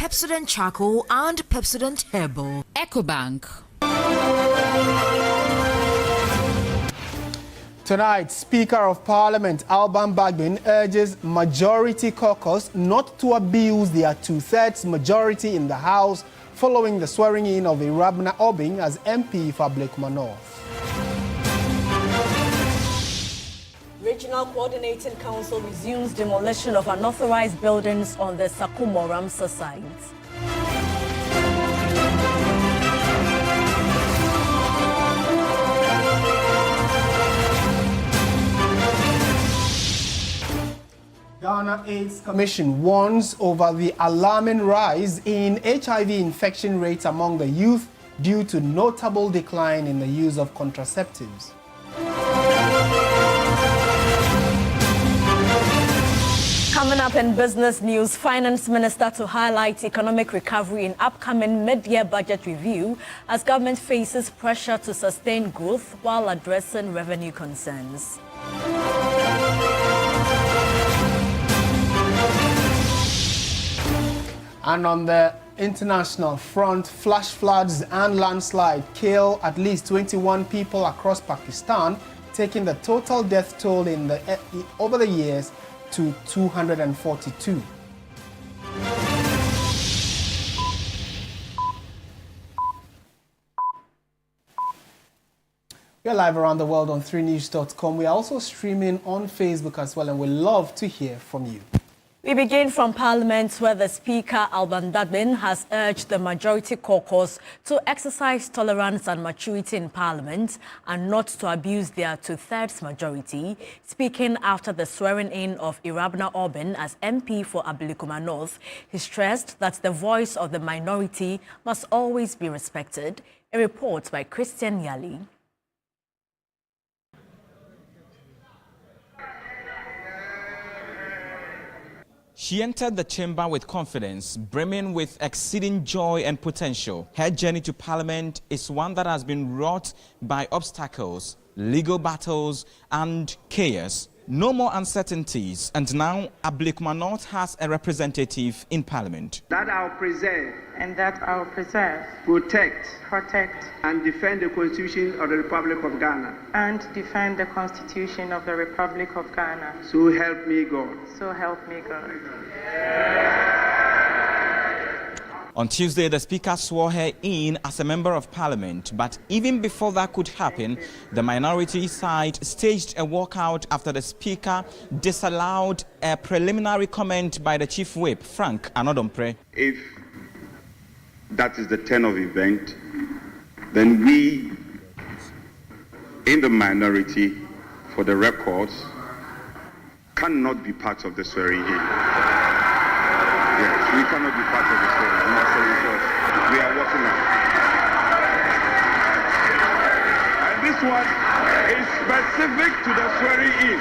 Pepsodent Charcoal and Pepsodent Herbal. EcoBank. Tonight, Speaker of Parliament Alban Bagbin urges Majority Caucus not to abuse their two-thirds majority in the House following the swearing-in of Irabna Obing as MP for Ablekuma North. Regional Coordinating Council resumes demolition of unauthorized buildings on the Sakumo Ramsar site. Ghana AIDS Commission warns over the alarming rise in HIV infection rates among the youth due to notable decline in the use of contraceptives. Coming up in business news, Finance Minister to highlight economic recovery in upcoming mid-year budget review as government faces pressure to sustain growth while addressing revenue concerns. And on the international front, flash floods and landslide kill at least 21 people across Pakistan, taking the total death toll over the years to 242. We are live around the world on 3news.com. We are also streaming on Facebook as well, and we love to hear from you. We begin from Parliament, where the Speaker, Alban Bagbin, has urged the Majority Caucus to exercise tolerance and maturity in Parliament and not to abuse their two-thirds majority. Speaking after the swearing-in of Irabna Obing as MP for Ablekuma North, he stressed that the voice of the minority must always be respected. A report by Christian Yali. She entered the chamber with confidence, brimming with exceeding joy and potential. Her journey to Parliament is one that has been wrought by obstacles, legal battles and chaos. No more uncertainties, and now Ablekuma North has a representative in Parliament. That I'll preserve. And that I will preserve, Protect. protect, And defend the Constitution of the Republic of Ghana. and defend the Constitution of the Republic of Ghana. So help me God. So help me God. On Tuesday, the Speaker swore her in as a Member of Parliament, but even before that could happen, the minority side staged a walkout after the Speaker disallowed a preliminary comment by the Chief Whip, Frank Anodompre. If that is the turn of event, then we, in the minority, for the records, cannot be part of the swearing-in. Yes, we cannot be part of the swearing-in. We are working on it. And this one is specific to the swearing-in.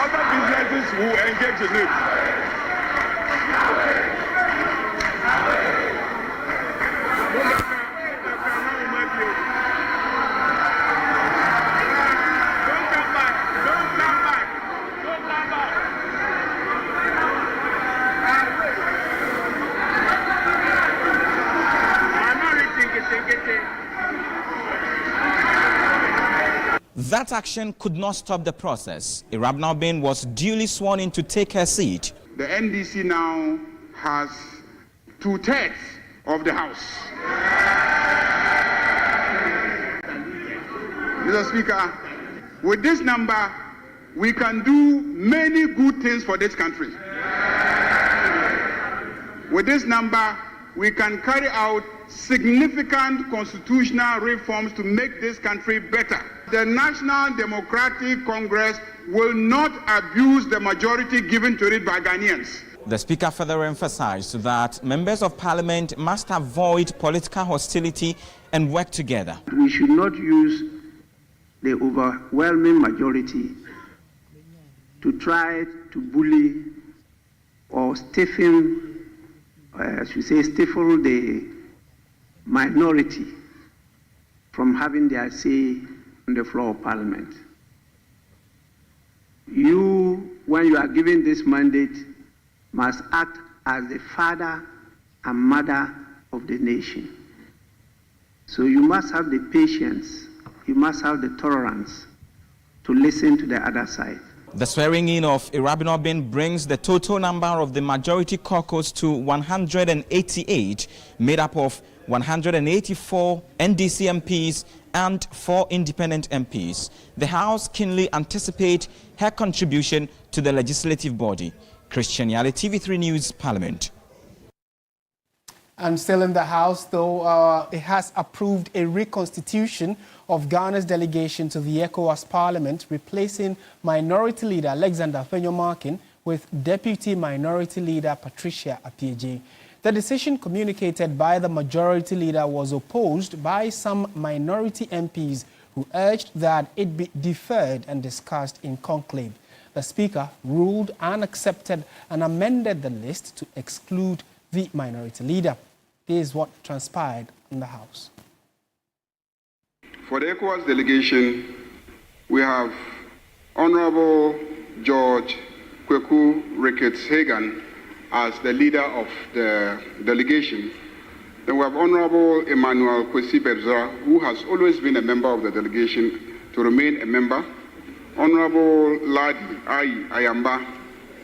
Other businesses will engage in it. That action could not stop the process. Irabna Obing was duly sworn in to take her seat. The NDC now has 2/3 of the House. Mr. Speaker, with this number, we can do many good things for this country. With this number, we can carry out significant constitutional reforms to make this country better. The National Democratic Congress will not abuse the majority given to it by Ghanaians. The Speaker further emphasized that members of Parliament must avoid political hostility and work together. We should not use the overwhelming majority to try to bully or stifle the minority from having their say on the floor of Parliament. You, when you are given this mandate, must act as the father a mother of the nation. So you must have the patience, you must have the tolerance to listen to the other side. The swearing in of Irabinobin brings the total number of the majority caucus to 188, made up of 184 NDC MPs and 4 independent MPs. The House keenly anticipates her contribution to the legislative body. Christian Yale, TV3 News, Parliament. And still in the House, though, it has approved a reconstitution of Ghana's delegation to the ECOWAS Parliament, replacing Minority Leader Alexander Afenyo-Markin with Deputy Minority Leader Patricia Appiagyei. The decision, communicated by the Majority Leader, was opposed by some minority MPs who urged that it be deferred and discussed in conclave. The Speaker ruled and accepted and amended the list to exclude the Minority Leader. This is what transpired in the House. For the ECOWAS delegation, we have Honorable George Kweku Ricketts Hagan as the leader of the delegation. Then we have Honorable Emmanuel Kwesi Bebzora, who has always been a member of the delegation, to remain a member. Honorable Ladi Ayi Ayamba,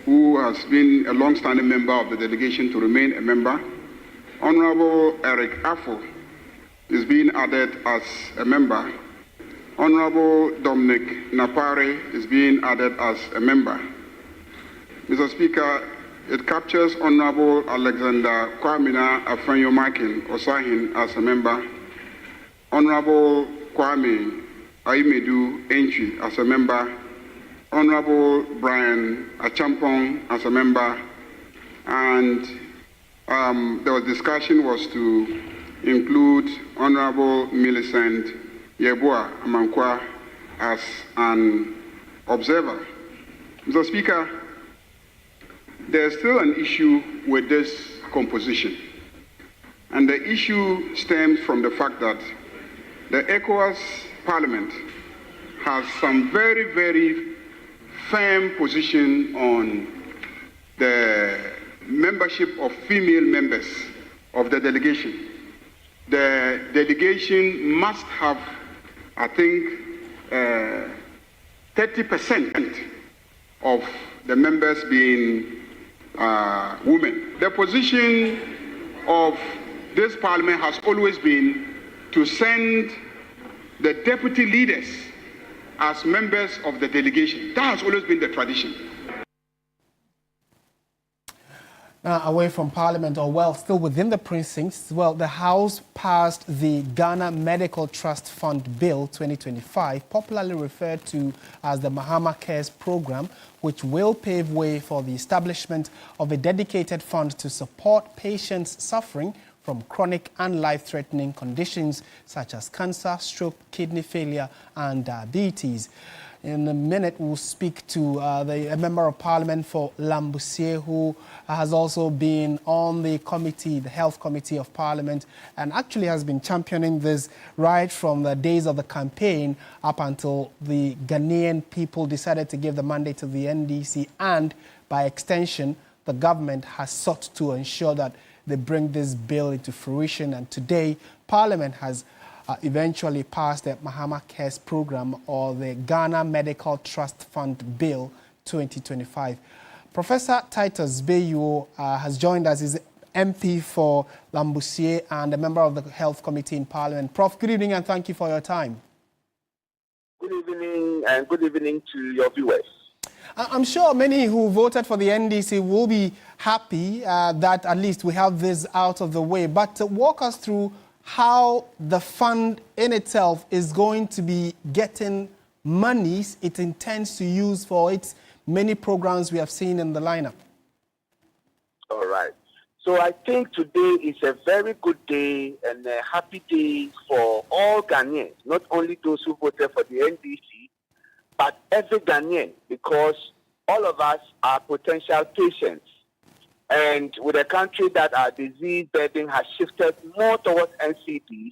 who has been a long-standing member of the delegation, to remain a member. Honorable Eric Afo is being added as a member. Honorable Dominic Napare is being added as a member. Mr. Speaker, it captures Honorable Alexander Kwamina Afenyo-Markin Osahin as a member. Honorable Kwame Aimedu Entry as a member. Honorable Brian Achampong as a member. And the discussion was to include Honorable Millicent Yeboah Amankwa as an observer. Mr. Speaker, there's still an issue with this composition. And the issue stems from the fact that the ECOWAS Parliament has some very, very firm position on the membership of female members of the delegation. The delegation must have, I think, 30% of the members being women. The position of this parliament has always been to send the deputy leaders as members of the delegation. That has always been the tradition. Now, away from Parliament, or well, still within the precincts, well, the House passed the Ghana Medical Trust Fund Bill 2025, popularly referred to as the Mahama Cares Program, which will pave way for the establishment of a dedicated fund to support patients suffering from chronic and life-threatening conditions such as cancer, stroke, kidney failure, and diabetes. In a minute, we'll speak to a member of Parliament for Lambusie, who has also been on the committee, the Health Committee of Parliament, and actually has been championing this right from the days of the campaign up until the Ghanaian people decided to give the mandate to the NDC, and by extension, the government has sought to ensure that they bring this bill into fruition. And today, Parliament has eventually passed the Mahama Cares Program, or the Ghana Medical Trust Fund Bill 2025. Professor Titus Bayo has joined us. He's MP for Lambusie and a member of the Health Committee in Parliament. Prof, good evening and thank you for your time. Good evening, and good evening to your viewers. I'm sure many who voted for the NDC will be happy that at least we have this out of the way. But walk us through how the fund in itself is going to be getting monies it intends to use for its many programs we have seen in the lineup. All right. So I think today is a very good day and a happy day for all Ghanaians, not only those who voted for the NDC, but every Ghanaian, because all of us are potential patients. And with a country that our disease burden has shifted more towards NCDs,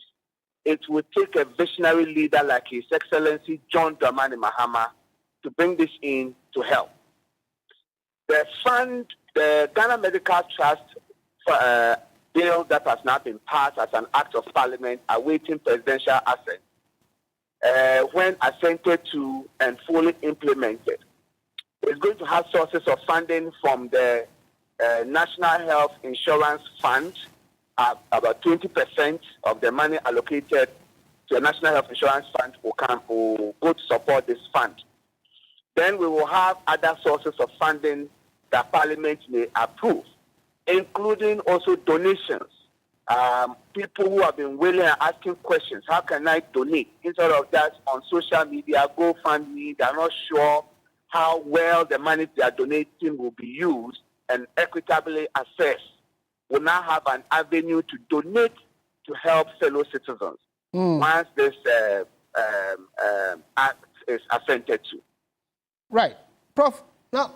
it would take a visionary leader like His Excellency John Dramani Mahama to bring this in to help. The fund, the Ghana Medical Trust bill that has now been passed as an act of parliament awaiting presidential assent, when assented to and fully implemented, is going to have sources of funding from the National Health Insurance Fund. About 20% of the money allocated to the National Health Insurance Fund will go to support this fund. Then we will have other sources of funding that Parliament may approve, including also donations. People who have been willing and asking questions, how can I donate? Instead of that, on social media, GoFundMe, they're not sure how well the money they are donating will be used and equitably assessed. Will now have an avenue to donate to help fellow citizens once this act is assented to. Right. Prof, now,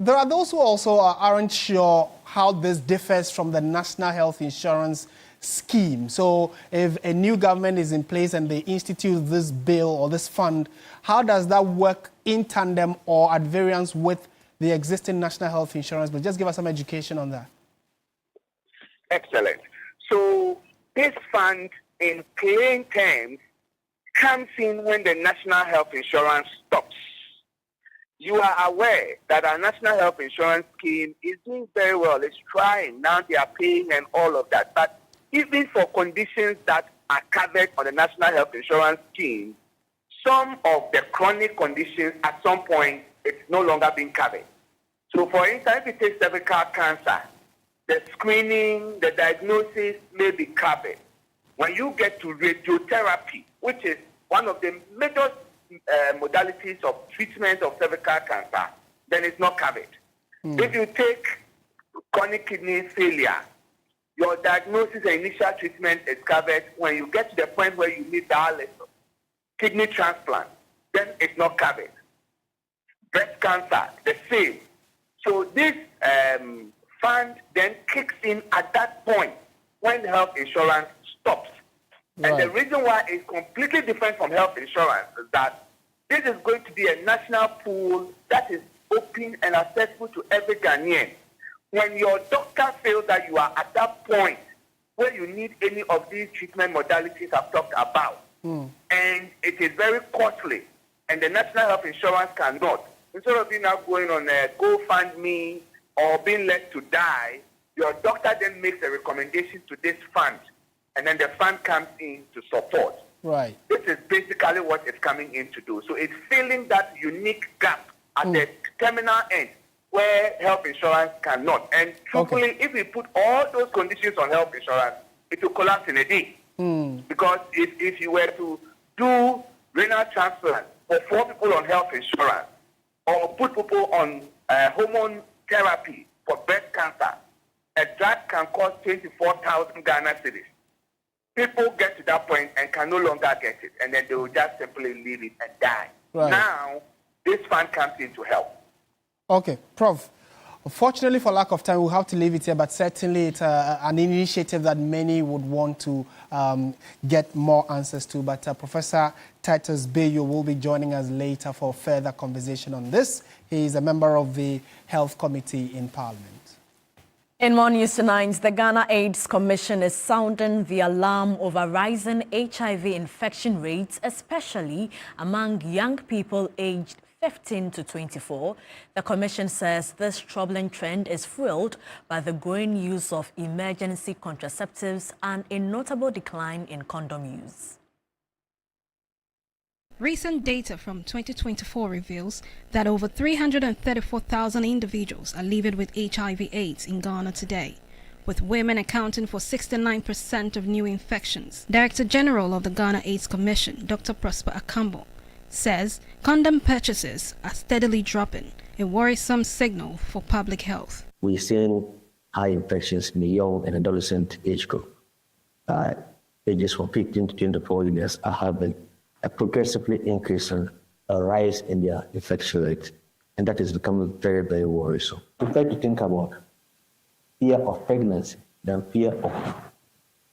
there are those who also aren't sure how this differs from the National Health Insurance Scheme. So if a new government is in place and they institute this bill or this fund, how does that work in tandem or at variance with the existing National Health Insurance Bill? Just give us some education on that. Excellent. So this fund, in plain terms, comes in when the National Health Insurance stops. You are aware that our National Health Insurance Scheme is doing very well. It's trying. Now they are paying and all of that. But even for conditions that are covered on the National Health Insurance Scheme, some of the chronic conditions at some point, it's no longer being covered. So for instance, if you take cervical cancer, the screening, the diagnosis may be covered. When you get to radiotherapy, which is one of the major modalities of treatment of cervical cancer, then it's not covered. If you take chronic kidney failure, your diagnosis and initial treatment is covered. When you get to the point where you need dialysis, kidney transplant, then it's not covered. Breast cancer, the same. So this fund then kicks in at that point when health insurance stops. Right. And the reason why it's completely different from health insurance is that this is going to be a national pool that is open and accessible to every Ghanaian. When your doctor feels that you are at that point where you need any of these treatment modalities I've talked about, and it is very costly, and the National Health Insurance cannot, instead of you now going on a GoFundMe or being left to die, your doctor then makes a recommendation to this fund, and then the fund comes in to support. Right. This is basically what it's coming in to do. So it's filling that unique gap at the terminal end where health insurance cannot. And truthfully, if we put all those conditions on health insurance, it will collapse in a day. Because if you were to do renal transplant for 4 people on health insurance, or put people on hormone therapy for breast cancer, a drug can cost 24,000 Ghana cedis. People get to that point and can no longer get it, and then they will just simply leave it and die. Right. Now, this fund comes in to help. Okay, Prof. Unfortunately, for lack of time, we'll have to leave it here, but certainly it's an initiative that many would want to get more answers to. But Professor Titus Bayo will be joining us later for further conversation on this. He is a member of the Health Committee in Parliament. In more news tonight, the Ghana AIDS Commission is sounding the alarm over rising HIV infection rates, especially among young people aged 15 to 24. The Commission says this troubling trend is fueled by the growing use of emergency contraceptives and a notable decline in condom use. Recent data from 2024 reveals that over 334,000 individuals are living with HIV/AIDS in Ghana today, with women accounting for 69% of new infections. Director General of the Ghana AIDS Commission, Dr. Prosper Akambo, says condom purchases are steadily dropping, a worrisome signal for public health. We're seeing high infections in the young and adolescent age group. Ages from 15 to 24 years are having a progressively increasing rise in their infection rate, and that is becoming very, very worrisome. Prefer to think about fear of pregnancy than fear of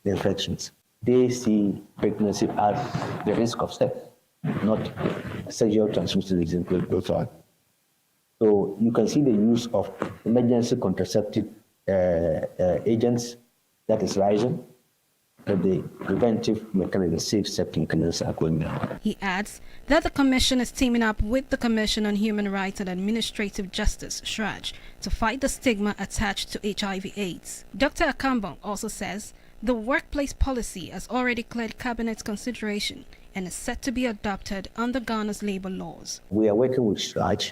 the infections. They see pregnancy as the risk of sex, not sexual transmitted disease. So you can see the use of emergency contraceptive agents that is rising, but the preventive mechanism, safe safety mechanisms are going down. He adds that the Commission is teaming up with the Commission on Human Rights and Administrative Justice, SHRAJ, to fight the stigma attached to HIV/AIDS. Dr. Akambong also says the workplace policy has already cleared Cabinet's consideration and is set to be adopted under Ghana's labor laws. We are working with SHRAJ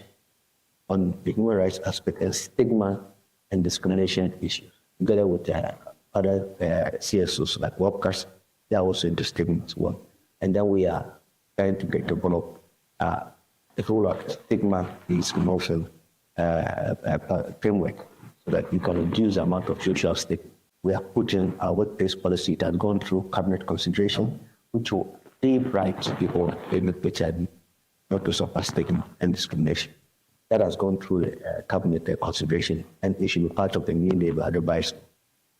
on the human rights aspect and stigma and discrimination issues, together with other CSOs like workers. They are also into stigma as well. And then we are trying to develop a whole lot of stigma discrimination framework so that we can reduce the amount of social stigma. We are putting our workplace policy that has gone through cabinet consideration, which will give rights to people living with HIV not to suffer stigma and discrimination. That has gone through the cabinet consideration, and it should be part of the new labor advice,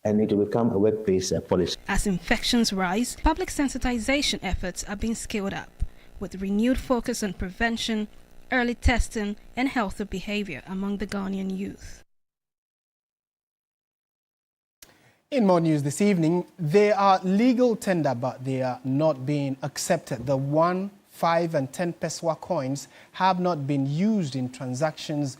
and it will become a workplace policy. As infections rise, public sensitization efforts are being scaled up, with renewed focus on prevention, early testing, and healthy behavior among the Ghanaian youth. In more news this evening, they are legal tender, but they are not being accepted. The 1, 5 and 10 PESA coins have not been used in transactions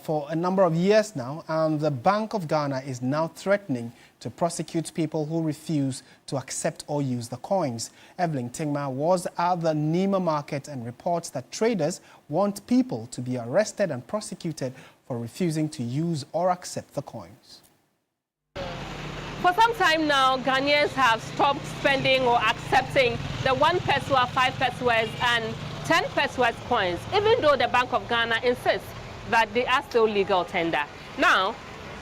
for a number of years now, and the Bank of Ghana is now threatening to prosecute people who refuse to accept or use the coins. Evelyn Tingma was at the Nima market and reports that traders want people to be arrested and prosecuted for refusing to use or accept the coins. For some time now, Ghanaians have stopped spending or accepting the 1 PESA, 5 PESA and 10 PESA coins, even though the Bank of Ghana insists that they are still legal tender. Now,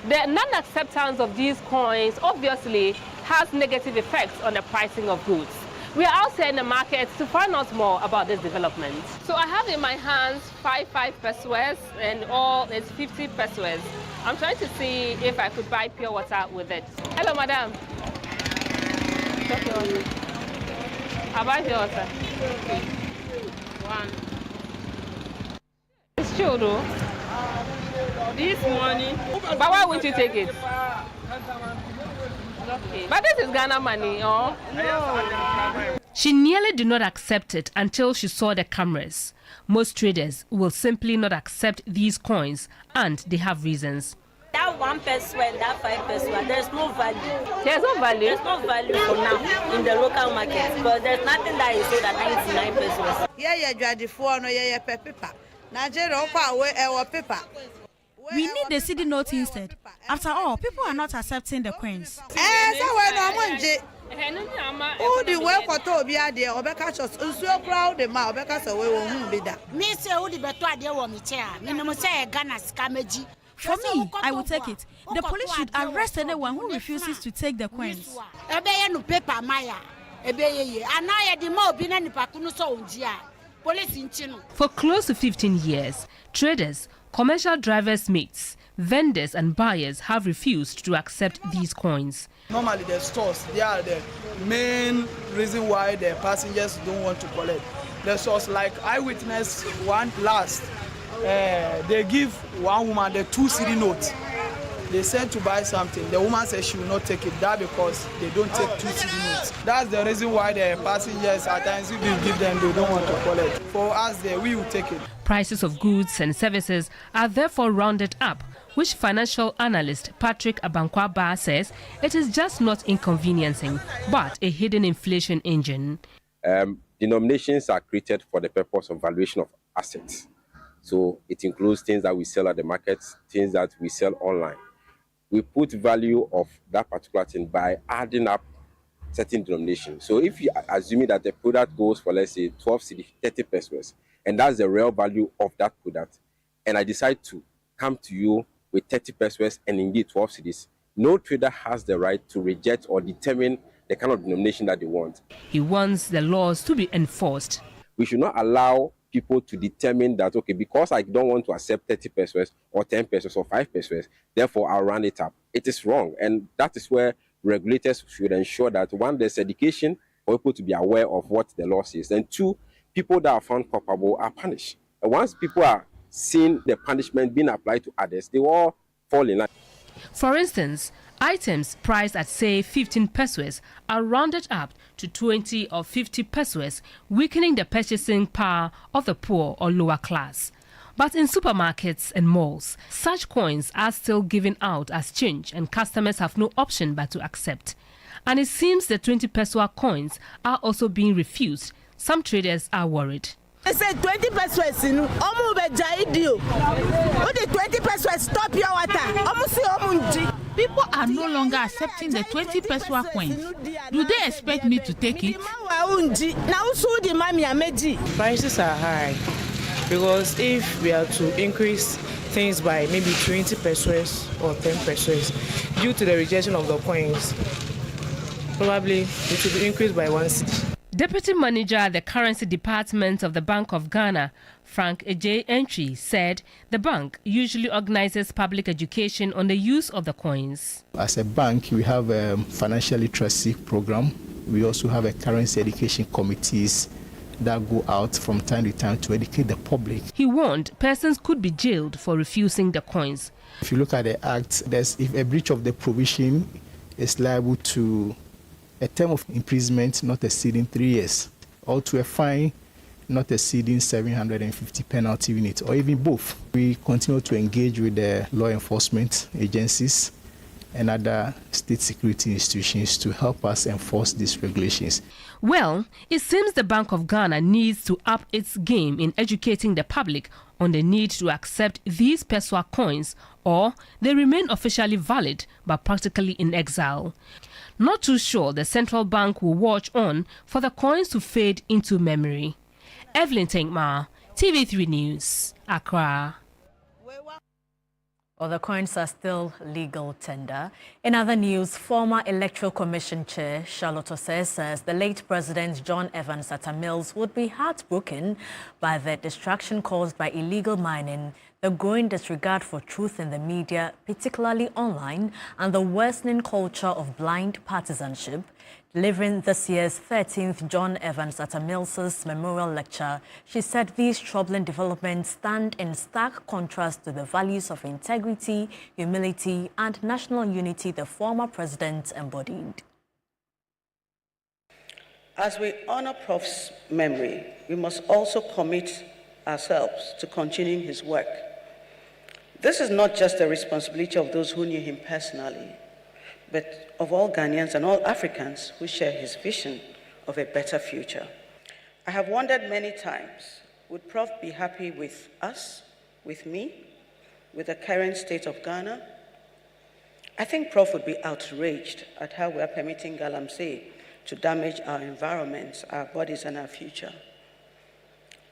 the non-acceptance of these coins obviously has negative effects on the pricing of goods. We are out here in the market to find out more about this development. So I have in my hands 5 PESA and all is 50 PESA. I'm trying to see if I could buy pure water with it. Hello, madam. I'll buy pure water. One. It's true though. This money. But why won't you take it? Okay. But this is Ghana money, oh? No. She nearly did not accept it until she saw the cameras. Most traders will simply not accept these coins, and they have reasons. That 1 PESA and that 5 PESA, there's no value. There's no value? There's no value for now in the local market, because there's nothing that is sold at 99 pesos. We need the CD note instead. After all, people are not accepting the coins. Who the way for Tobia there, Obeka shots, so proud the ma, Obeka away won't be that. Miss Udi Betua de Womicha, Minamose Ghana Scameji. For me, I will take it. The police should arrest anyone who refuses to take the coins. Ebeye no paper Maya. Ebeye, Anaya the Mo Binani Pakuno Sondia. Police in Chino. For close to 15 years, traders, commercial drivers' mates, vendors and buyers have refused to accept these coins. Normally the stores, they are the main reason why the passengers don't want to collect. The stores, like Eyewitness one last, they give one woman the 2 CD notes. They sent to buy something. The woman said she will not take it. That because they don't take 2 CD notes. That's the reason why the passengers at times if you give them, they don't want to collect. For us, we will take it. Prices of goods and services are therefore rounded up, which financial analyst Patrick Abankwaba says it is just not inconveniencing, but a hidden inflation engine. Denominations are created for the purpose of valuation of assets. So it includes things that we sell at the markets, things that we sell online. We put value of that particular thing by adding up certain denominations. So if you assume that the product goes for, let's say, 12 cedi, 30 pesos, and that's the real value of that product, and I decide to come to you with 30 pesos and indeed 12 cedis, no trader has the right to reject or determine the kind of denomination that they want. He wants the laws to be enforced. We should not allow people to determine that, okay, because I don't want to accept 30 pesos or 10 pesos or 5 pesos, therefore I'll round it up. It is wrong. And that is where regulators should ensure that, one, there's education for people to be aware of what the law says, and two, people that are found culpable are punished. And once people are seeing the punishment being applied to others, they will all fall in line. For instance, Items priced at, say, 15 pesos are rounded up to 20 or 50 pesos, weakening the purchasing power of the poor or lower class. But in supermarkets and malls, such coins are still given out as change and customers have no option but to accept. And it seems the 20 peso coins are also being refused. Some traders are worried. I said 20 pesos, the 20 pesos, stop your water. People are no longer accepting the 20 peso coins. Do they expect me to take it? Prices are high because if we are to increase things by maybe 20 pesos or 10 pesos due to the rejection of the coins, probably it will be increased by 1 cedi. Deputy Manager at the Currency Department of the Bank of Ghana, Frank J. Entry, said the bank usually organizes public education on the use of the coins. As a bank, we have a financial literacy program. We also have a currency education committees that go out from time to time to educate the public. He warned persons could be jailed for refusing the coins. If you look at the act, if a breach of the provision is liable to a term of imprisonment not exceeding 3 years, or to a fine not exceeding 750 penalty unit, or even both. We continue to engage with the law enforcement agencies and other state security institutions to help us enforce these regulations. Well, it seems the Bank of Ghana needs to up its game in educating the public on the need to accept these peso coins, or they remain officially valid but practically in exile. Not too sure the central bank will watch on for the coins to fade into memory. Evelyn Tenkma, TV3 News, Accra. Well, the coins are still legal tender. In other news, former Electoral Commission Chair Charlotte Osei says the late President John Evans Atta Mills would be heartbroken by the distraction caused by illegal mining, the growing disregard for truth in the media, particularly online, and the worsening culture of blind partisanship. Delivering this year's 13th John Evans Atta Mills' memorial lecture, she said these troubling developments stand in stark contrast to the values of integrity, humility, and national unity the former president embodied. As we honor Prof's memory, we must also commit ourselves to continuing his work. This is not just the responsibility of those who knew him personally, but of all Ghanaians and all Africans who share his vision of a better future. I have wondered many times, would Prof be happy with us, with me, with the current state of Ghana? I think Prof would be outraged at how we are permitting galamsey to damage our environments, our bodies, and our future.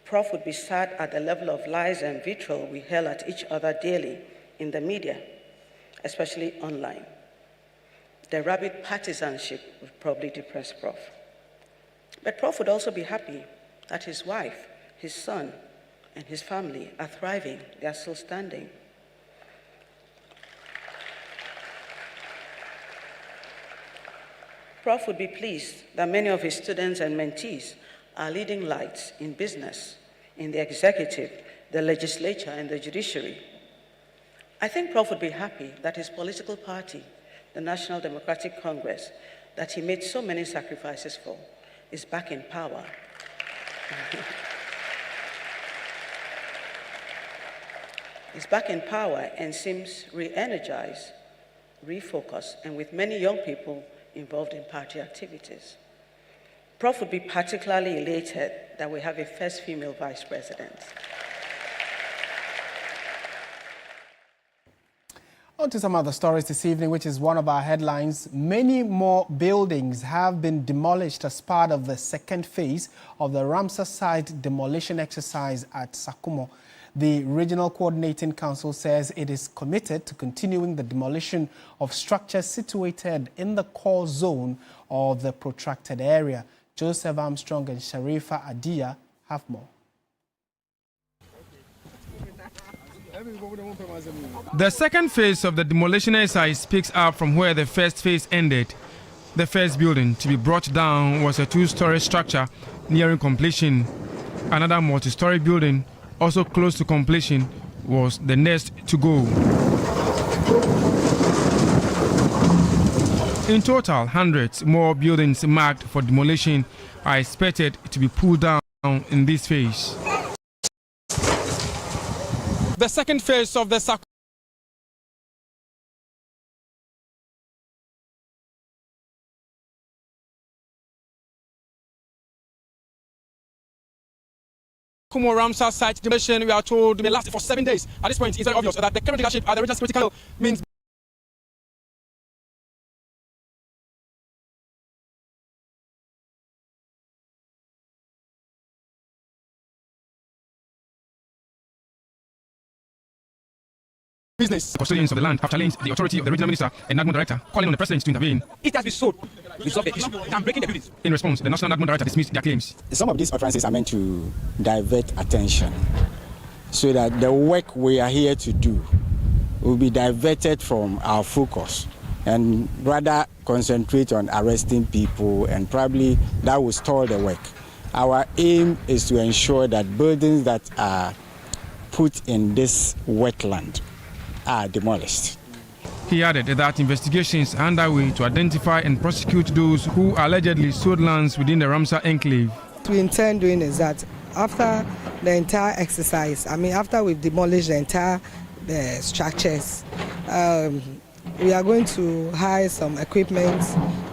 Prof would be sad at the level of lies and vitriol we hurl at each other daily in the media, especially online. The rabid partisanship would probably depress Prof. But Prof would also be happy that his wife, his son, and his family are thriving. They are still standing. Prof would be pleased that many of his students and mentees are leading lights in business, in the executive, the legislature, and the judiciary. I think Prof would be happy that his political party, the National Democratic Congress, that he made so many sacrifices for, is back in power. Is back in power and seems re-energized, refocused, and with many young people involved in party activities. Prof would be particularly elated that we have a first female vice president. On to some other stories this evening, which is one of our headlines. Many more buildings have been demolished as part of the second phase of the Ramsar site demolition exercise at Sakumo. The Regional Coordinating Council says it is committed to continuing the demolition of structures situated in the core zone of the protracted area. Joseph Armstrong and Sharifa Adia have more. The second phase of the demolition exercise picks up from where the first phase ended. The first building to be brought down was a two-story structure nearing completion. Another multi-story building, also close to completion, was the next to go. In total, hundreds more buildings marked for demolition are expected to be pulled down in this phase. The second phase of the Ramsar site demolition, we are told, may last for 7 days. At this point, it's very obvious that the current leadership at the regional security council means business. Custodians of the land have challenged the authority of the regional minister and admin director, calling on the president to intervene. It has been sold. Resolve the issue. I'm breaking the buildings. In response, the national admin director dismissed their claims. Some of these utterances are meant to divert attention so that the work we are here to do will be diverted from our focus and rather concentrate on arresting people, and probably that will stall the work. Our aim is to ensure that buildings that are put in this wetland are demolished. He added that investigations are underway to identify and prosecute those who allegedly sold lands within the Ramsar enclave. What we intend doing is that after the entire exercise, after we've demolished the entire structures, we are going to hire some equipment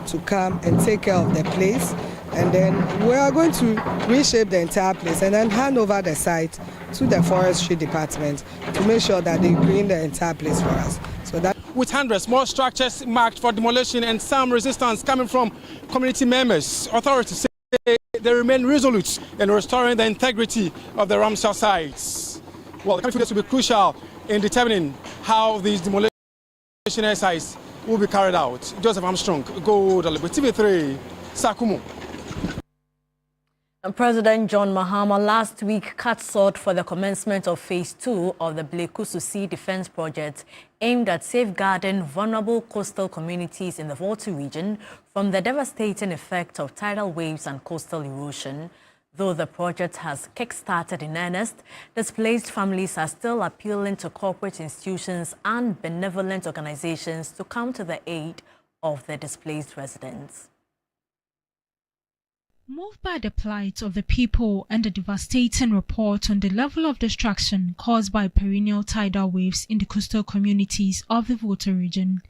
to come and take care of the place, and then we are going to reshape the entire place and then hand over the site to the forestry department to make sure that they green the entire place for us. So that, with hundreds more structures marked for demolition and some resistance coming from community members, authorities say they remain resolute in restoring the integrity of the Ramsar sites. Well, the coming few days will be crucial in determining how these demolition exercises will be carried out. Joseph Armstrong, Go Deliberate TV3, Sakumu. And President John Mahama last week cut short for the commencement of Phase 2 of the Blekusu Sea Defense Project, aimed at safeguarding vulnerable coastal communities in the Volta region from the devastating effect of tidal waves and coastal erosion. Though the project has kick-started in earnest, displaced families are still appealing to corporate institutions and benevolent organizations to come to the aid of the displaced residents. Moved by the plight of the people and the devastating report on the level of destruction caused by perennial tidal waves in the coastal communities of the Volta region,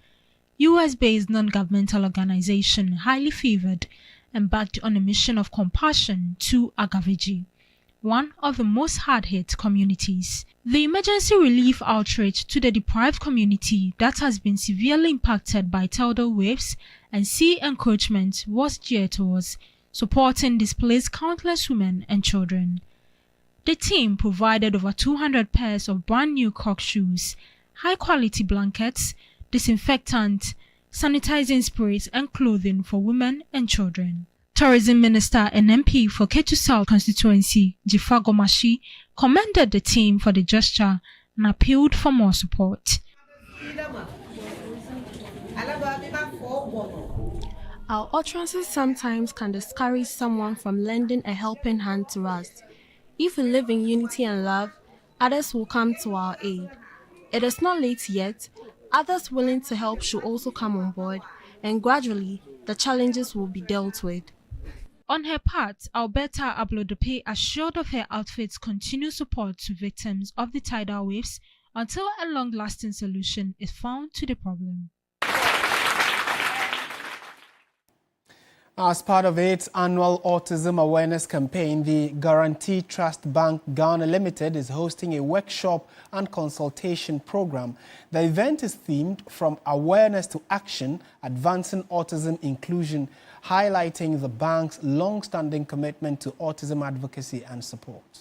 US-based non-governmental organization Highly Favored embarked on a mission of compassion to Agaviji, one of the most hard-hit communities. The emergency relief outreach to the deprived community that has been severely impacted by tidal waves and sea encroachment was geared towards supporting displaced countless women and children. The team provided over 200 pairs of brand new cork shoes, high-quality blankets, disinfectant, sanitizing sprays, and clothing for women and children. Tourism Minister and MP for Ketu South constituency, Jifa Gomashi, commended the team for the gesture and appealed for more support. Our utterances sometimes can discourage someone from lending a helping hand to us. If we live in unity and love, others will come to our aid. It is not late yet. Others willing to help should also come on board, and gradually the challenges will be dealt with. On her part, Alberta Ablodope assured of her outfit's continued support to victims of the tidal waves until a long-lasting solution is found to the problem. As part of its annual Autism Awareness Campaign, the Guarantee Trust Bank Ghana Limited is hosting a workshop and consultation program. The event is themed From Awareness to Action, Advancing Autism Inclusion, highlighting the bank's long-standing commitment to autism advocacy and support.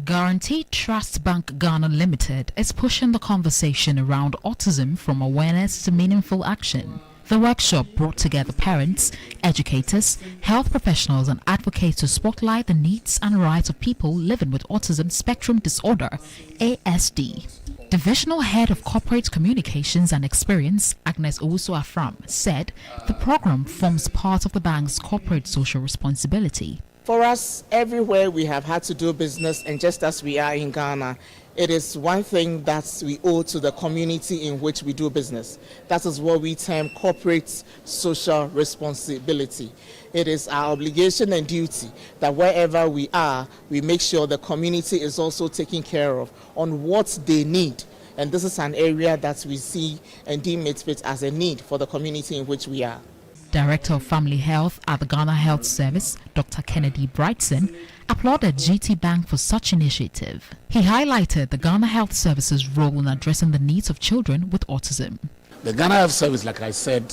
Guarantee Trust Bank Ghana Limited is pushing the conversation around autism from awareness to meaningful action. The workshop brought together parents, educators, health professionals and advocates to spotlight the needs and rights of people living with autism spectrum disorder, ASD. Divisional Head of Corporate Communications and Experience, Agnes Owusu-Afram, said the program forms part of the bank's corporate social responsibility. For us, everywhere we have had to do business, and just as we are in Ghana, it is one thing that we owe to the community in which we do business. That is what we term corporate social responsibility. It is our obligation and duty that wherever we are, we make sure the community is also taken care of on what they need. And this is an area that we see and deem it fit as a need for the community in which we are. Director of Family Health at the Ghana Health Service, Dr. Kennedy Brightson, applauded GT Bank for such initiative. He highlighted the Ghana Health Service's role in addressing the needs of children with autism. The Ghana Health Service, like I said,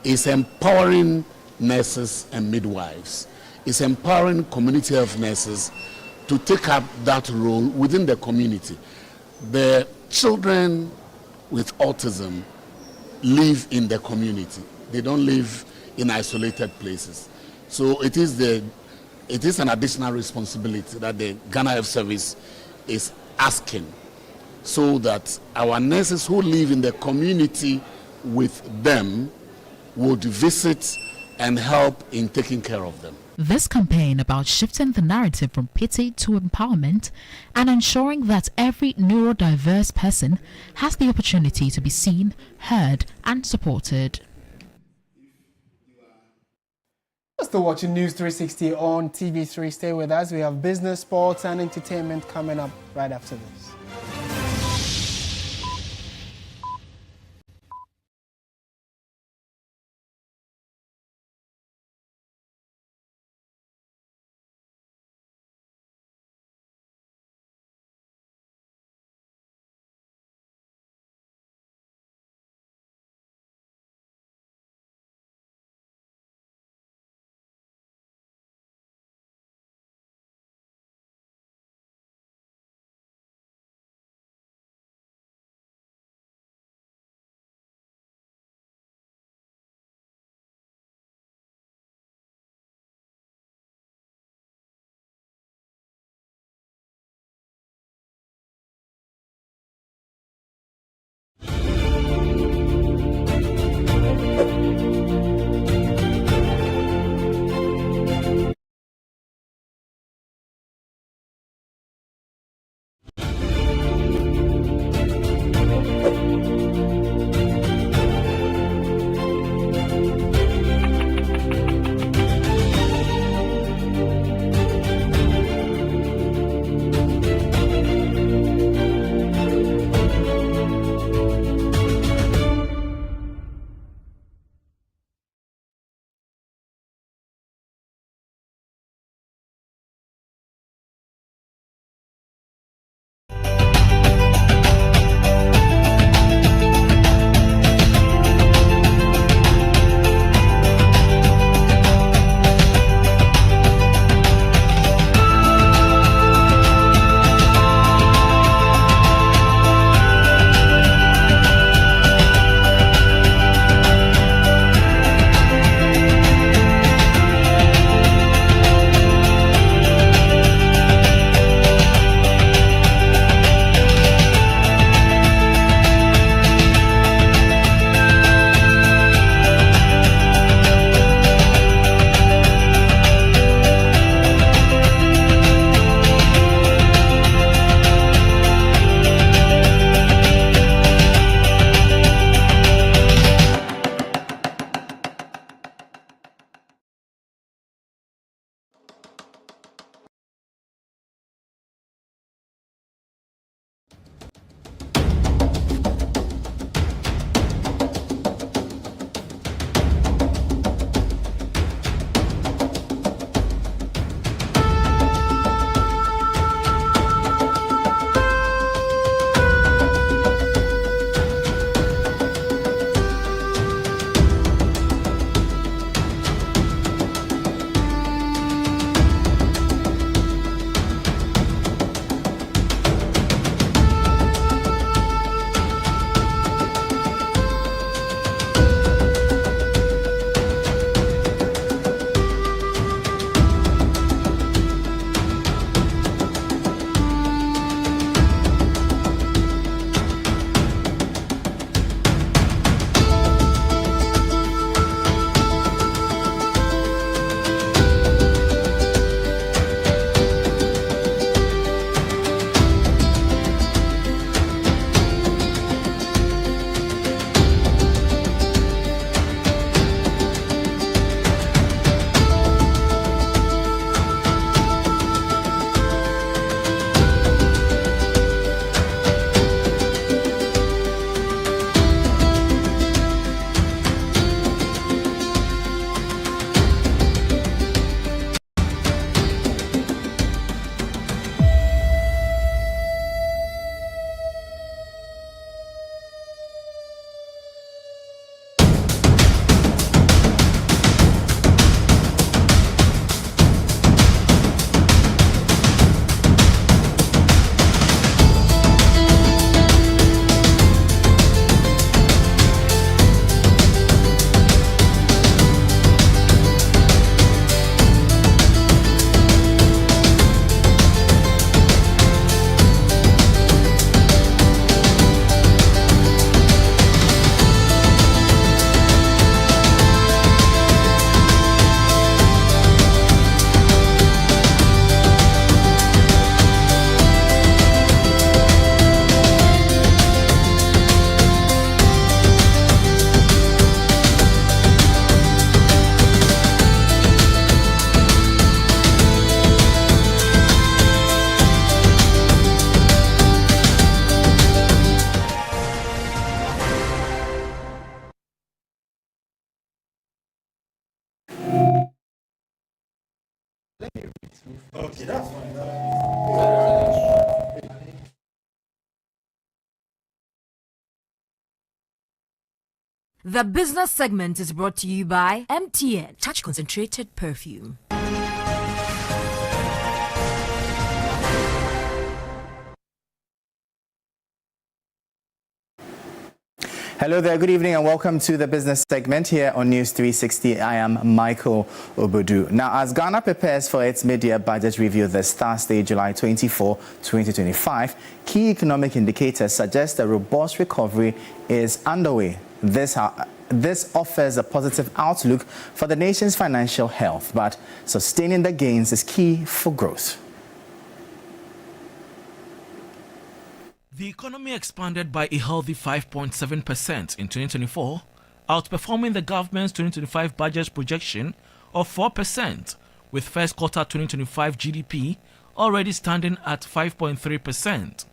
is empowering nurses and midwives. It's empowering community health nurses to take up that role within the community. The children with autism live in the community. They don't live in isolated places. So it is an additional responsibility that the Ghana Health Service is asking, so that our nurses who live in the community with them would visit and help in taking care of them. This campaign about shifting the narrative from pity to empowerment and ensuring that every neurodiverse person has the opportunity to be seen, heard and supported. Still watching News 360 on TV3. Stay with us. We have business, sports and entertainment coming up right after this. Okay, that's fine. The business segment is brought to you by MTN Touch Concentrated Perfume. Hello there, good evening and welcome to the business segment here on News 360. I am Michael Obodu. Now, as Ghana prepares for its mid-year budget review this Thursday, July 24, 2025, key economic indicators suggest a robust recovery is underway. This offers a positive outlook for the nation's financial health, but sustaining the gains is key for growth. The economy expanded by a healthy 5.7% in 2024, outperforming the government's 2025 budget projection of 4%, with first quarter 2025 GDP already standing at 5.3%.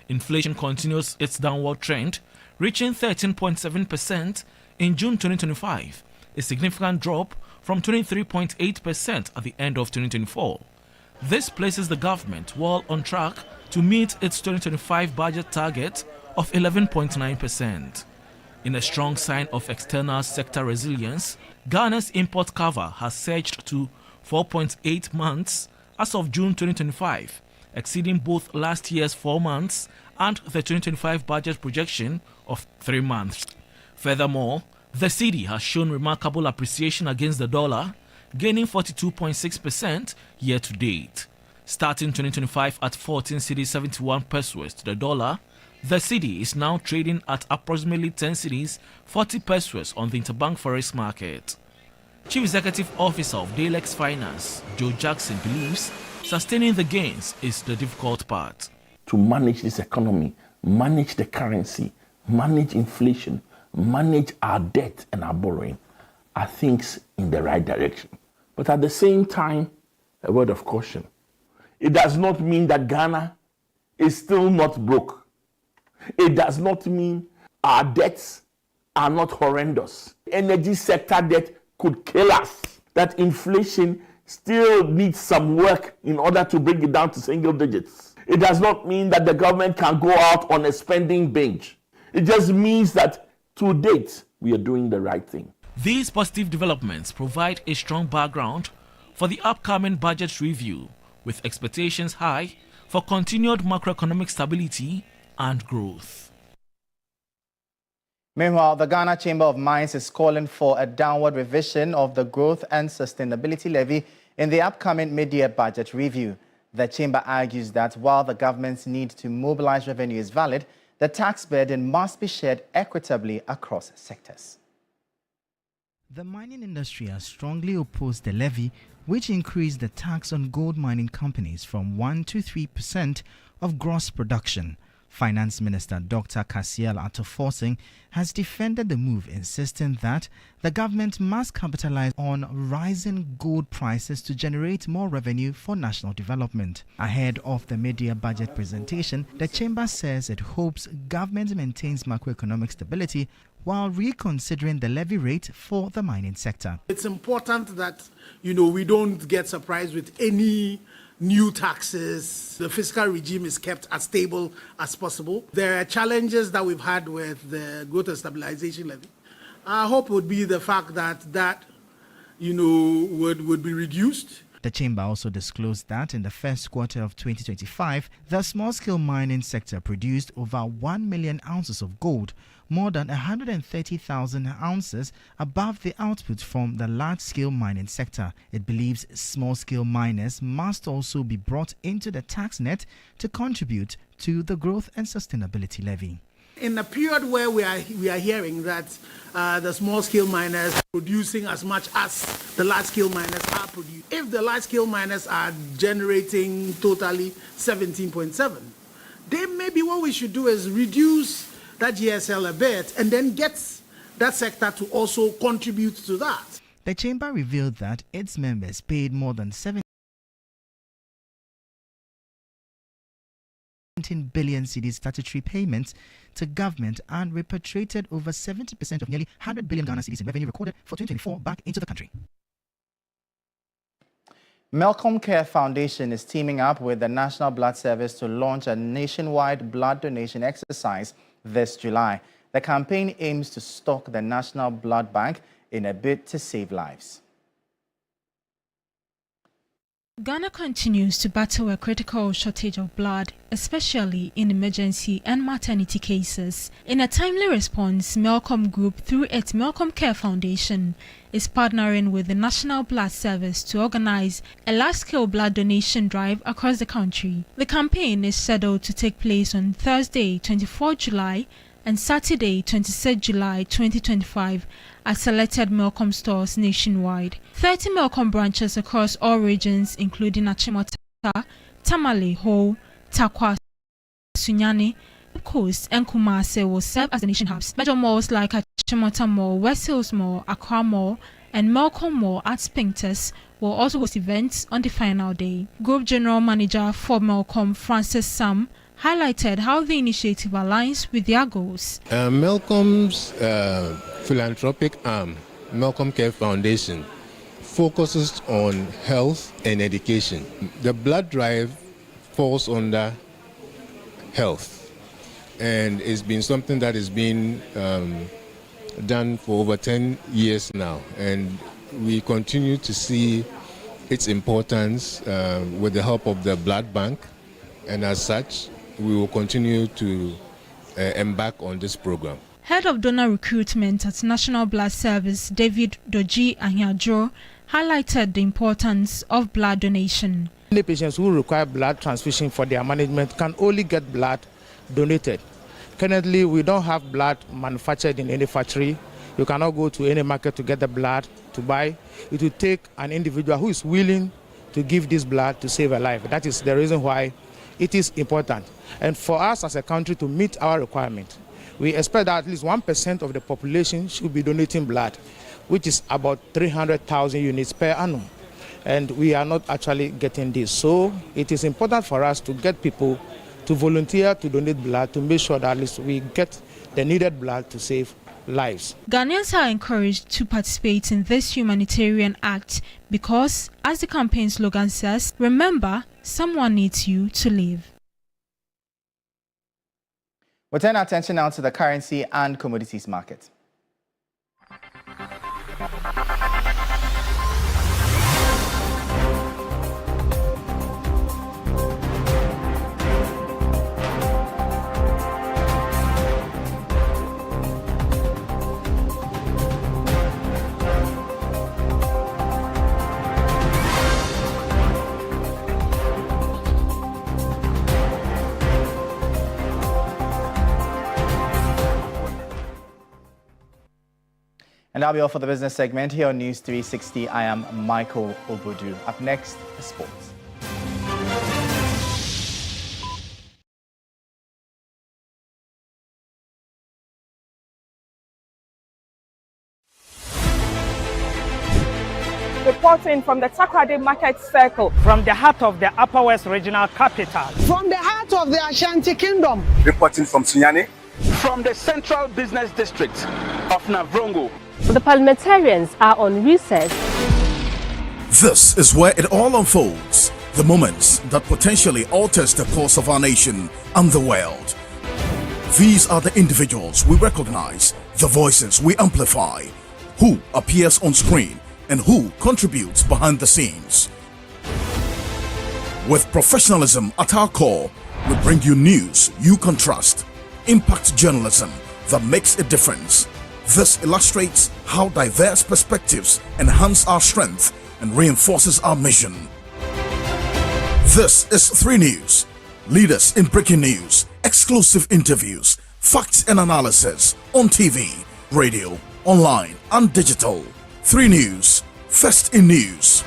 Inflation continues its downward trend, reaching 13.7% in June 2025, a significant drop from 23.8% at the end of 2024. This places the government well on track to meet its 2025 budget target of 11.9%. In a strong sign of external sector resilience, Ghana's import cover has surged to 4.8 months as of June 2025, exceeding both last year's 4 months and the 2025 budget projection of 3 months. Furthermore, the cedi has shown remarkable appreciation against the dollar, gaining 42.6% year to date. Starting 2025 at 14 cedis 71 pesos to the dollar, the cedi is now trading at approximately 10 cedis 40 pesos on the interbank forex market. Chief Executive Officer of Dalex Finance, Joe Jackson, believes sustaining the gains is the difficult part. To manage this economy, manage the currency, manage inflation, manage our debt and our borrowing are things in the right direction. But at the same time, a word of caution. It does not mean that Ghana is still not broke. It does not mean our debts are not horrendous. Energy sector debt could kill us. That inflation still needs some work in order to bring it down to single digits. It does not mean that the government can go out on a spending binge. It just means that to date, we are doing the right thing. These positive developments provide a strong background for the upcoming budget review, with expectations high for continued macroeconomic stability and growth. Meanwhile, the Ghana Chamber of Mines is calling for a downward revision of the growth and sustainability levy in the upcoming mid-year budget review. The chamber argues that while the government's need to mobilize revenue is valid, the tax burden must be shared equitably across sectors. The mining industry has strongly opposed the levy, which increased the tax on gold mining companies from 1% to 3% of gross production. Finance Minister Dr. Kasiel Attoforsen has defended the move, insisting that the government must capitalize on rising gold prices to generate more revenue for national development. Ahead of the mid-year budget presentation, the chamber says it hopes government maintains macroeconomic stability while reconsidering the levy rate for the mining sector. It's important that, we don't get surprised with any new taxes. The fiscal regime is kept as stable as possible. There are challenges that we've had with the growth and stabilization levy. Our hope would be the fact that would be reduced. The chamber also disclosed that in the first quarter of 2025, the small-scale mining sector produced over 1 million ounces of gold, more than 130,000 ounces above the output from the large-scale mining sector. It believes small-scale miners must also be brought into the tax net to contribute to the growth and sustainability levy. In a period where we are hearing that the small-scale miners are producing as much as the large-scale miners are producing, if the large-scale miners are generating totally 17.7, then maybe what we should do is reduce that GSL a bit and then get that sector to also contribute to that. The chamber revealed that its members paid more than 17 billion cedis statutory payments to government and repatriated over 70% of nearly 100 billion Ghana cedis in revenue recorded for 2024 back into the country. Malcolm Care Foundation is teaming up with the National Blood Service to launch a nationwide blood donation exercise this July. The campaign aims to stock the National Blood Bank in a bid to save lives. Ghana continues to battle a critical shortage of blood, especially in emergency and maternity cases. In a timely response, Malcolm Group, through its Malcolm Care Foundation, is partnering with the National Blood Service to organize a large-scale blood donation drive across the country. The campaign is scheduled to take place on Thursday, 24 July and Saturday, 26 July 2025 at selected Malcolm stores nationwide. 30 Malcolm branches across all regions, including Achimota, Tamale, Ho, Takwa, Sunyani, Coast, and Kumase, will serve as donation hubs. Major malls like Achimota Mall, West Hills Mall, Accra Mall, and Malcolm Mall at Spinkters will also host events on the final day. Group General Manager for Malcolm, Francis Sam, highlighted how the initiative aligns with their goals. Malcolm's philanthropic arm, Malcolm Care Foundation, focuses on health and education. The blood drive falls under health, and it's been something that has been done for over 10 years now, and we continue to see its importance with the help of the blood bank, and as such we will continue to embark on this program. Head of Donor Recruitment at National Blood Service, David Doji Ahiadro, highlighted the importance of blood donation. Many patients who require blood transfusion for their management can only get blood donated. Currently, we don't have blood manufactured in any factory. You cannot go to any market to get the blood to buy. It will take an individual who is willing to give this blood to save a life. That is the reason why it is important. And for us as a country to meet our requirement, we expect that at least 1% of the population should be donating blood, which is about 300,000 units per annum. And we are not actually getting this. So it is important for us to get people to volunteer to donate blood to make sure that at least we get the needed blood to save lives. Ghanaians are encouraged to participate in this humanitarian act because, as the campaign slogan says, remember, someone needs you to live. We'll turn our attention now to the currency and commodities market. And that'll be all for the business segment here on News 360. I am Michael Obodu. Up next, sports. Reporting from the Takoradi Market Circle, from the heart of the Upper West Regional Capital, from the heart of the Ashanti Kingdom, reporting from Sunyani, from the Central Business District of Navrongo. The parliamentarians are on recess. This is where it all unfolds, the moments that potentially alters the course of our nation and the world. These are the individuals we recognize, the voices we amplify, who appears on screen and who contributes behind the scenes. With professionalism at our core, we bring you news you can trust, impact journalism that makes a difference. This illustrates how diverse perspectives enhance our strength and reinforces our mission. This is 3 News, leaders in breaking news, exclusive interviews, facts and analysis on TV, radio, online and digital. 3 News, first in news.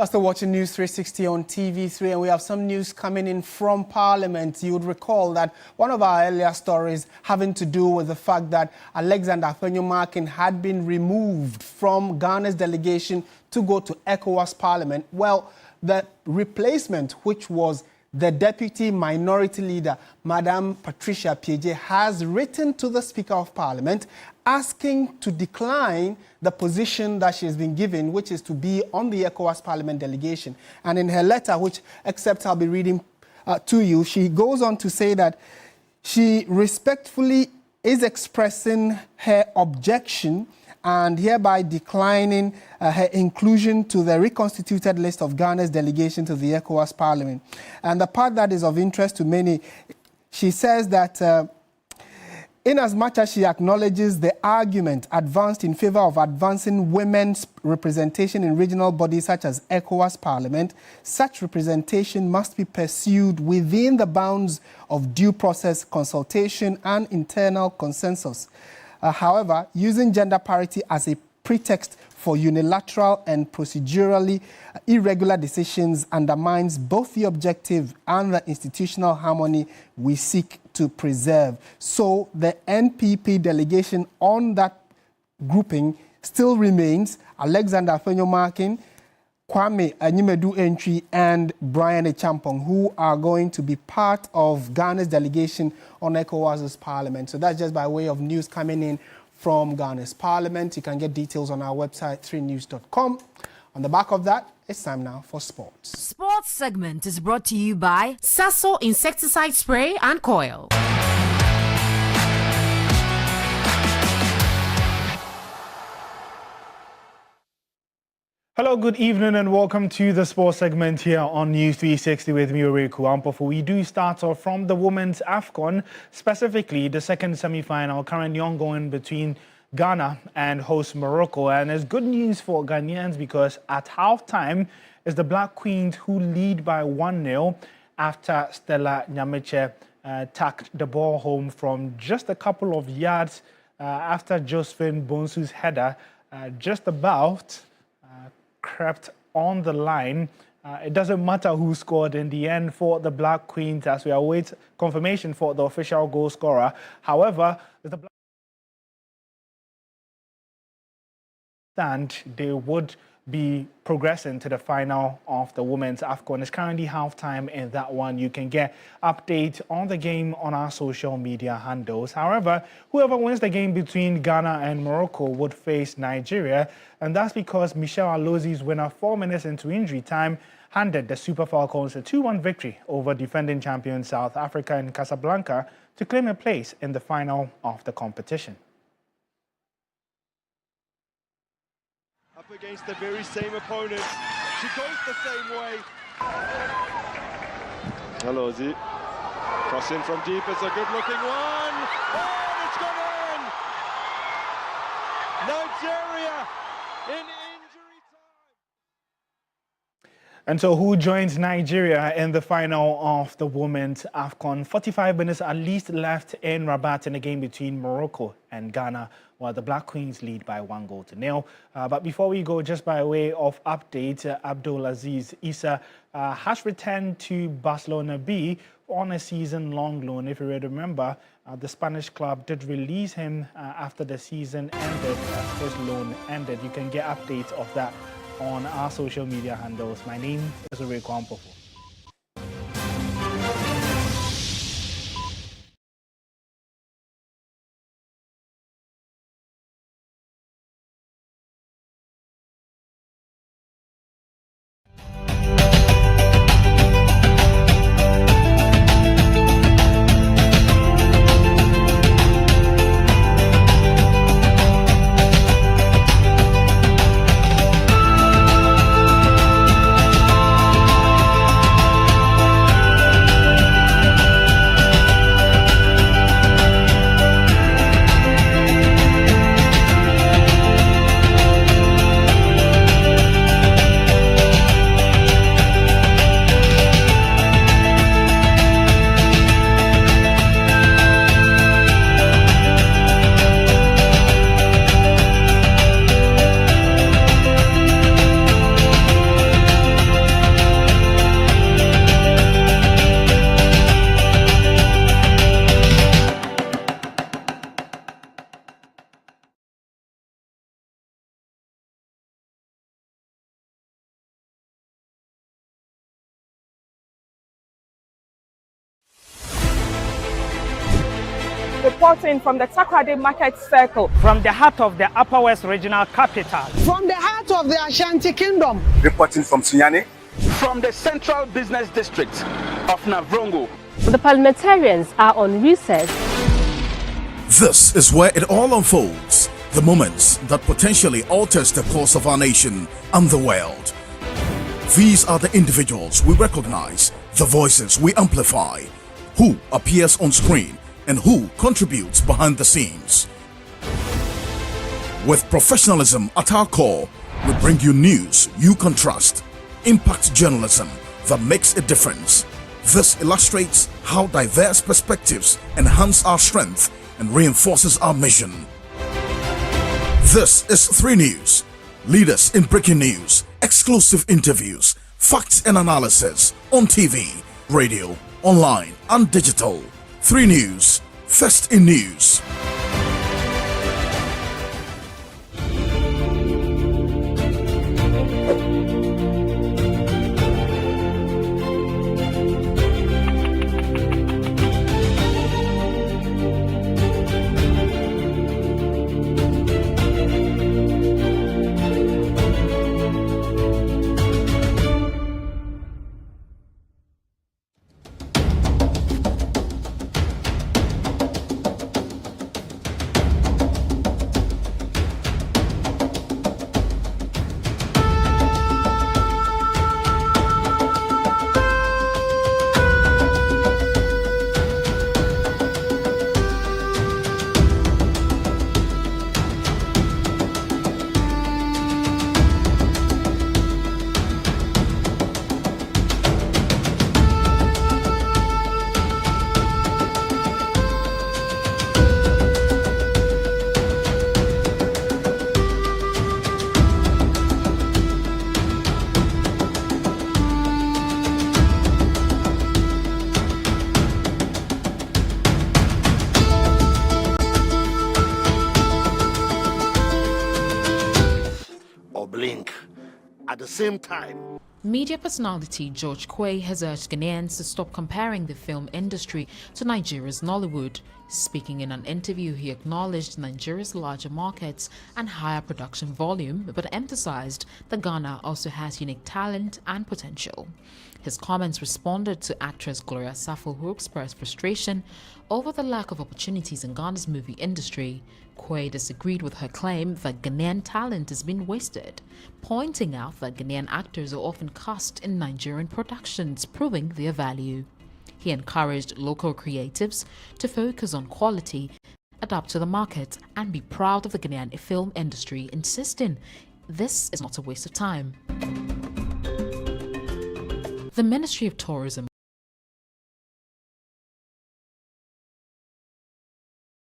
still watching News 360 on TV3, and we have some news coming in from Parliament. You would recall that one of our earlier stories having to do with the fact that Alexander Afenyo-Markin had been removed from Ghana's delegation to go to ECOWAS Parliament. Well, the replacement, which was the Deputy Minority Leader, Madam Patricia Pieje, has written to the Speaker of Parliament asking to decline the position that she has been given, which is to be on the ECOWAS Parliament delegation. And in her letter, which except I'll be reading to you, she goes on to say that she respectfully is expressing her objection and hereby declining her inclusion to the reconstituted list of Ghana's delegation to the ECOWAS Parliament. And the part that is of interest to many, she says that inasmuch as she acknowledges the argument advanced in favor of advancing women's representation in regional bodies such as ECOWAS Parliament, such representation must be pursued within the bounds of due process, consultation, and internal consensus. However, using gender parity as a pretext for unilateral and procedurally irregular decisions undermines both the objective and the institutional harmony we seek to preserve. So the NPP delegation on that grouping still remains Alexander Afenyo-Markin, Kwame Anyimedu-Entry, and Brian Echampong, who are going to be part of Ghana's delegation on ECOWAS's Parliament. So that's just by way of news coming in from Ghana's Parliament. You can get details on our website, 3news.com. On the back of that, it's time now for sports. Sports segment is brought to you by Sasso Insecticide Spray and Coil. Hello, good evening and welcome to the sports segment here on News 360 with me, Oreku Ampofu. We do start off from the Women's AFCON, specifically the second semi-final currently ongoing between Ghana and host Morocco. And it's good news for Ghanaians because at halftime, it's the Black Queens who lead by 1-0 after Stella Nyameche tacked the ball home from just a couple of yards after Josephine Bonsu's header just about crept on the line. It doesn't matter who scored in the end for the Black Queens as we await confirmation for the official goal scorer. However, the Black and they would be progressing to the final of the Women's AFCON. It's currently halftime in that one. You can get updates on the game on our social media handles. However, whoever wins the game between Ghana and Morocco would face Nigeria, and that's because Michelle Alozi's winner 4 minutes into injury time handed the Super Falcons a 2-1 victory over defending champion South Africa in Casablanca to claim a place in the final of the competition. Up against the very same opponent. She goes the same way. Alozi. Cross in from deep. It's a good-looking one. Oh, it's gone in! Nigeria in injury time. And so who joins Nigeria in the final of the Women's AFCON? 45 minutes at least left in Rabat in the game between Morocco and Ghana, while the Black Queens lead by 1-0. But before we go, just by way of update, Abdulaziz Issa has returned to Barcelona B on a season-long loan. If you remember, the Spanish club did release him after the season ended, his loan ended. You can get updates of that on our social media handles. My name is Oreku Ampofu. reporting from the Takoradi Market Circle, From the heart of the Upper West Regional Capital. From the heart of the Ashanti Kingdom. Reporting from Sunyani. From the Central Business District of Navrongo. The parliamentarians are on recess. This is where it all unfolds. The moments that potentially alters the course of our nation and the world. These are the individuals we recognize, the voices we amplify, who appears on screen and who contributes behind the scenes. With professionalism at our core, we bring you news you can trust. Impact journalism that makes a difference. This illustrates how diverse perspectives enhance our strength and reinforces our mission. This is 3 News. Leaders in breaking news, exclusive interviews, facts and analysis on TV, radio, online and digital. 3 News, first in news. At the same time, Media personality George Quay has urged Ghanaians to stop comparing the film industry to Nigeria's Nollywood. Speaking in an interview, he acknowledged Nigeria's larger markets and higher production volume, but emphasized that Ghana also has unique talent and potential. His comments responded to actress Gloria Safo, who expressed frustration over the lack of opportunities in Ghana's movie industry. Quay disagreed with her claim that Ghanaian talent is being wasted, pointing out that Ghanaian actors are often cast in Nigerian productions, proving their value. He encouraged local creatives to focus on quality, adapt to the market, and be proud of the Ghanaian film industry, insisting this is not a waste of time. The Ministry of Tourism,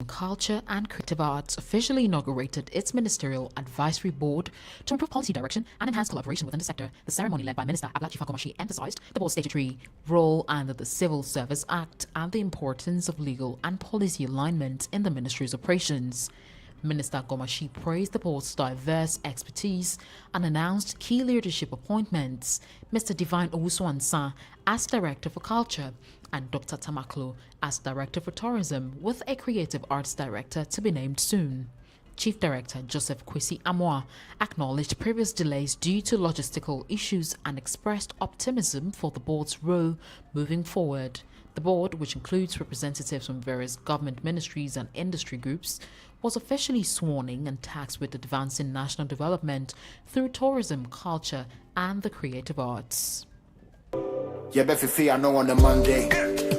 Culture and Creative Arts officially inaugurated its Ministerial Advisory Board to improve policy direction and enhance collaboration within the sector. The ceremony, led by Minister Ablachi Fakomashi, emphasized the board's statutory role under the Civil Service Act and the importance of legal and policy alignment in the ministry's operations. Minister Gomashi praised the board's diverse expertise and announced key leadership appointments: Mr. Divine Owusu-Ansah as Director for Culture and Dr. Tamaklo as Director for Tourism, with a Creative Arts Director to be named soon. Chief Director Joseph Kwesi Amoah acknowledged previous delays due to logistical issues and expressed optimism for the board's role moving forward. The board, which includes representatives from various government ministries and industry groups, was officially sworn in and tasked with advancing national development through tourism, culture, and the creative arts. I know on a Monday,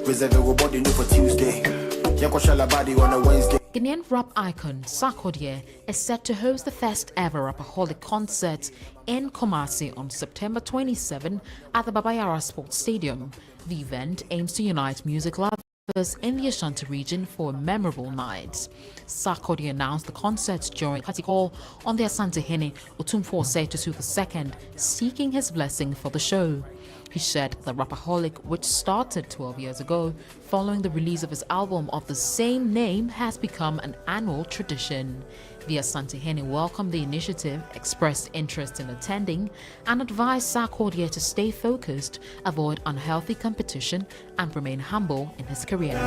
reserve your body for Tuesday. On a Wednesday. Ghanaian rap icon Sarkodie is set to host the first ever Rapaholic concert in Kumasi on September 27 at the Babayara Sports Stadium. The event aims to unite music lovers in the Ashanti region for a memorable night. Sarkodie announced the concert during a call on the Asante Hene Otumfuo Setutu II, seeking his blessing for the show. He said the Rapaholic, which started 12 years ago following the release of his album of the same name, has become an annual tradition. The Asante Hene welcomed the initiative, expressed interest in attending, and advised Sarkodie to stay focused, avoid unhealthy competition, and remain humble in his career.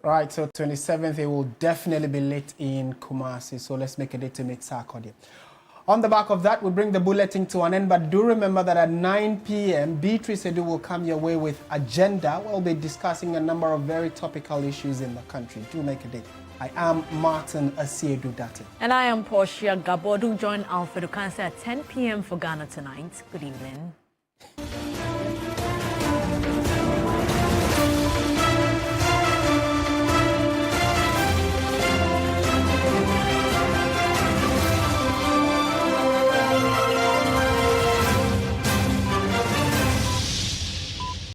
Right, so 27th, it will definitely be lit in Kumasi. So let's make a date to meet Sarkodie. On the back of that, we bring the bulletin to an end, but do remember that at 9 p.m., Beatrice Edu will come your way with Agenda. We'll be discussing a number of very topical issues in the country. Do make a date. I am Martin Asiedu-Dartey. And I am Portia. Gabor. Do join Alfredo Cancer at 10 p.m. for Ghana Tonight. Good evening.